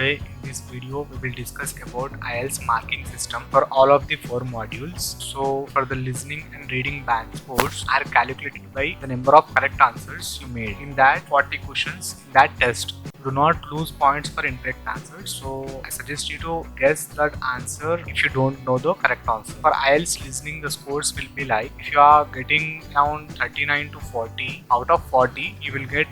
Today in this video we will discuss about IELTS marking system for all of the 4 modules. So for the listening and reading band scores are calculated by the number of correct answers you made in that 40 questions in that test. Do not lose points for incorrect answers. So I suggest you to guess that answer if you don't know the correct answer. For IELTS listening, the scores will be like if you are getting around 39 to 40 out of 40, you will get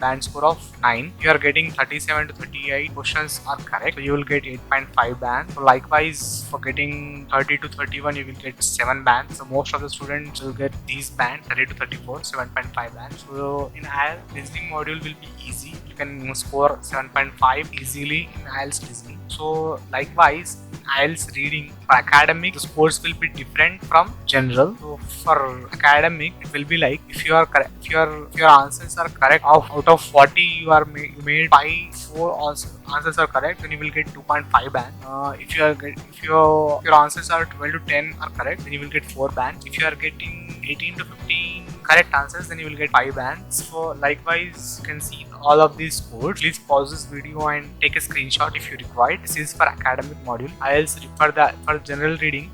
band score of 9. If you are getting 37 to 38 questions are correct, so you will get 8.5 band. So likewise, for getting 30 to 31, you will get 7 bands. So most of the students will get these bands 30 to 34, 7.5 bands. So in IELTS listening module will be easy. You can score 7.5 easily in IELTS listening. So likewise, in IELTS reading for academic, the scores will be different from general. So for academic, it will be like if your answers are correct out of 40, you made 4 answers are correct, then you will get 2.5 band. If your answers are 12 to 10 are correct, then you will get 4 bands. If you are getting 18 to 15 correct answers, then you will get 5 bands. So likewise, you can see all of these scores. Please pause this video and take a screenshot if you require. This is for academic module. IELTS for general reading,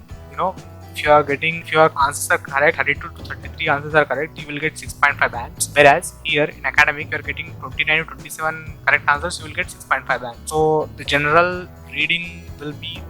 if your answers are correct, 32 to 33 answers are correct, you will get 6.5 bands. Whereas here in academic, you are getting 29 to 27 correct answers, you will get 6.5 bands. So the general reading will be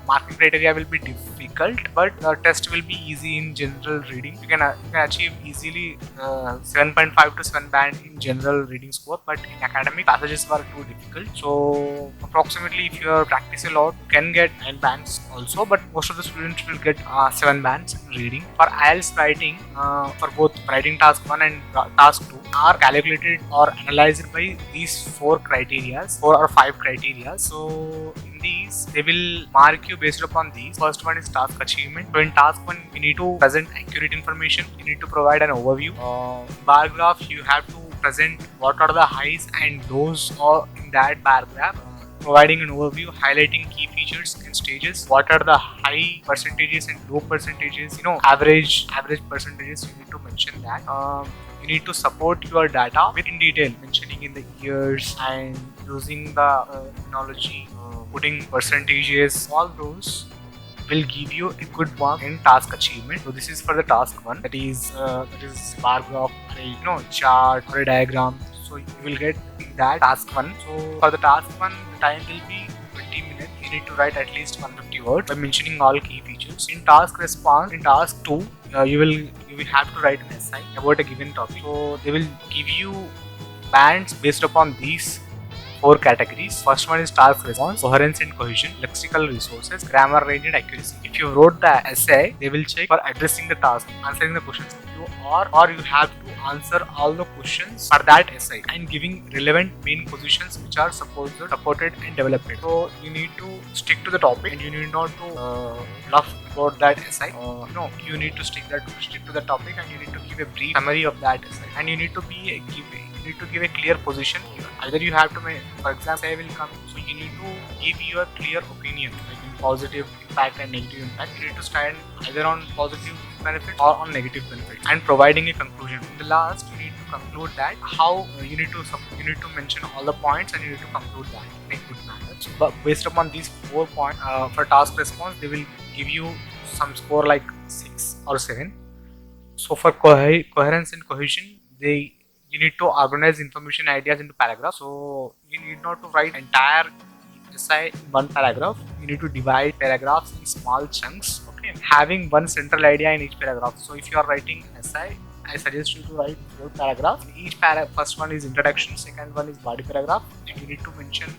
marking criteria will be difficult, but the test will be easy in general reading. You can achieve easily 7.5 to 7 band in general reading score, but in academic passages were too difficult. So approximately, if you practice a lot, you can get 9 bands also, but most of the students will get 7 bands in reading. For IELTS writing, for both writing task 1 and task 2 are calculated or analyzed by these 4 or 5 criteria. So in these, they will mark you based upon these. First one is task achievement. So in task 1, you need to present accurate information. You need to provide an overview. Bar graph, you have to present what are the highs and lows in that bar graph. Providing an overview, highlighting key features and stages. What are the high percentages and low percentages? Average percentages. You need to mention that. You need to support your data in detail, mentioning in the years and using the terminology, putting percentages. All those will give you a good mark in task achievement. So this is for the task 1. That is bar graph, chart or a diagram. So you will get that task 1. So for the task 1, the time will be 20 minutes. You need to write at least 150 words by mentioning all key features. In task response, in task 2, you will have to write an essay about a given topic. So they will give you bands based upon these 4 categories. First one is task response, coherence and cohesion, lexical resources, grammar range and accuracy. If you wrote the essay, they will check for addressing the task, answering the questions. Or you have to answer all the questions for that essay and giving relevant main positions which are supported and developed. So you need to stick to the topic and you need not to bluff about that essay. You need to stick to the topic and you need to give a brief summary of that essay. And you need to give a clear position. Either you have to for example, I will come. So you need to give your clear opinion, like in positive impact and negative impact. You need to stand either on positive benefit or on negative benefit, and providing a conclusion. In the last, you need to conclude that how you need to mention all the points and you need to conclude that in a good manner. But based upon these 4 points for task response, they will give you some score like 6 or 7. So for coherence and cohesion, you need to organize information ideas into paragraphs. So you need not to write entire essay in one paragraph. You need to divide paragraphs in small chunks. Okay, having one central idea in each paragraph. So if you are writing an essay, I suggest you to write 4 paragraphs. Each first one is introduction, second one is body paragraph, and you need to mention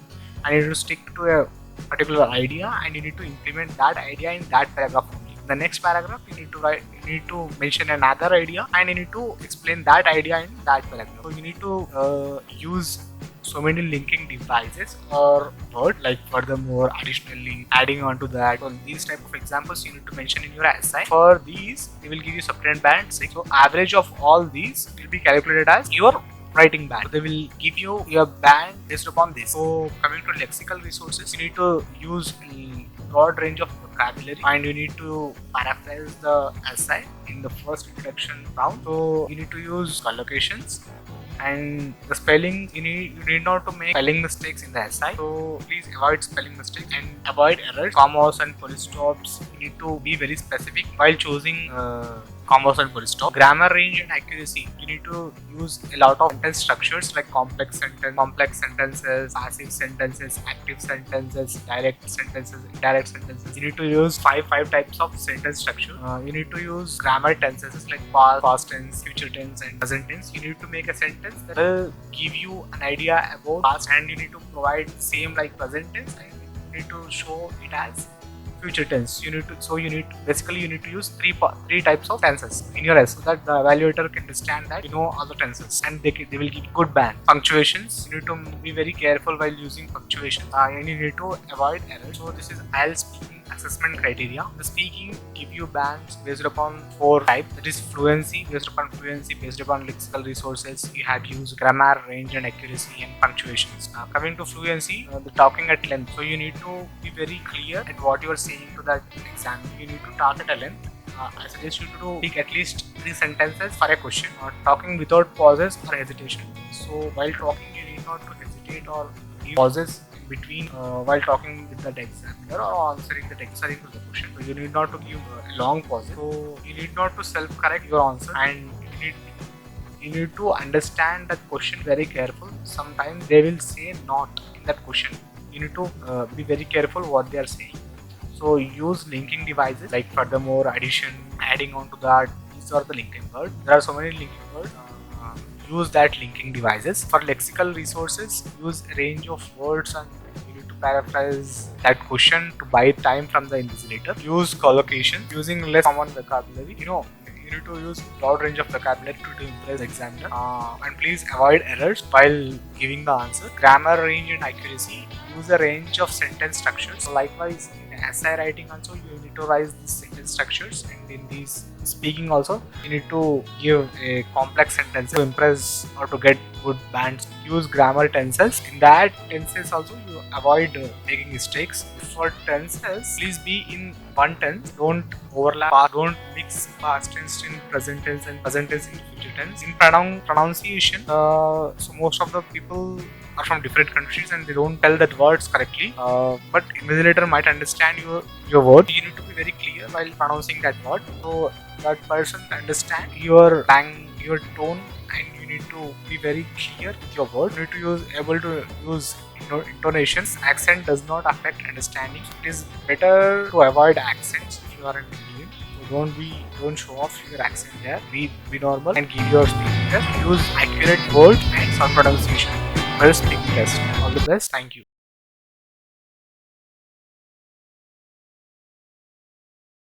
and you need to stick to a particular idea and you need to implement that idea in that paragraph only. The next paragraph, you need to mention another idea and you need to explain that idea in that paragraph. So you need to use so many linking devices or words, like furthermore, additionally, adding on to that. So these type of examples you need to mention in your essay. For these, they will give you subtrend band 6. So average of all these will be calculated as your writing band. So they will give you your band based upon this. So coming to lexical resources, you need to use a broad range of vocabulary and you need to paraphrase the essay in the first introduction round. So you need to use collocations And the spelling, you need not to make spelling mistakes in the essay. So please avoid spelling mistakes and avoid errors, commas and full stops. You need to be very specific while choosing commas and full stop. Grammar range and accuracy. You need to use a lot of sentence structures like complex sentences, passive sentences, active sentences, direct sentences, indirect sentences. You need to use five types of sentence structure. You need to use grammar tenses like past tense, future tense, and present tense. You need to make a sentence that will give you an idea about past, and you need to provide same like present tense, and you need to show it as future tense. You need to use three types of tenses in your essay so that the evaluator can understand that you know all the tenses, and they will give good band. Punctuations, you need to be very careful while using punctuation, and you need to avoid errors. So this is IELTS speaking assessment criteria. The speaking give you bands based upon 4 types. That is fluency, based upon lexical resources. You have used grammar, range and accuracy, and punctuations. Coming to fluency, the talking at length. So you need to be very clear at what you are saying to that exam. You need to talk at a length. I suggest you to speak at least 3 sentences for a question, or talking without pauses or hesitation. So while talking, you need not to hesitate or use pauses between while talking with the examiner or answering to the question. So you need not to give long pauses. So you need not to self-correct your answer, and you need to understand that question very careful. Sometimes they will say not in that question. You need to be very careful what they are saying. So use linking devices like furthermore, addition, adding on to that. These are the linking words. There are so many linking words. Use that linking devices. For lexical resources, use a range of words, and you need to paraphrase that question to buy time from the invigilator. Use collocation, using less common vocabulary. You need to use broad range of vocabulary to impress the examiner. And please avoid errors while giving the answer. Grammar range and accuracy. Use a range of sentence structures. So likewise, in essay writing also, you need to write these sentence structures, and in these speaking also, you need to give a complex sentence to impress or to get good bands. Use grammar tenses. In that tenses also, you avoid making mistakes. For tenses, please be in one tense. Don't overlap. Don't mix past tense in present tense and present tense in future tense. In pronunciation, so most of the people are from different countries and they don't tell that words correctly. But invigilator might understand your word. You need to be very clear while pronouncing that word, so that person understand your tone, and you need to be very clear with your word. You need to able to use intonations. Accent does not affect understanding. It is better to avoid accents if you are an Indian. So don't show off your accent there. Be normal and give your speaking test. Use accurate words and sound pronunciation. Well, speaking test. All the best. Thank you.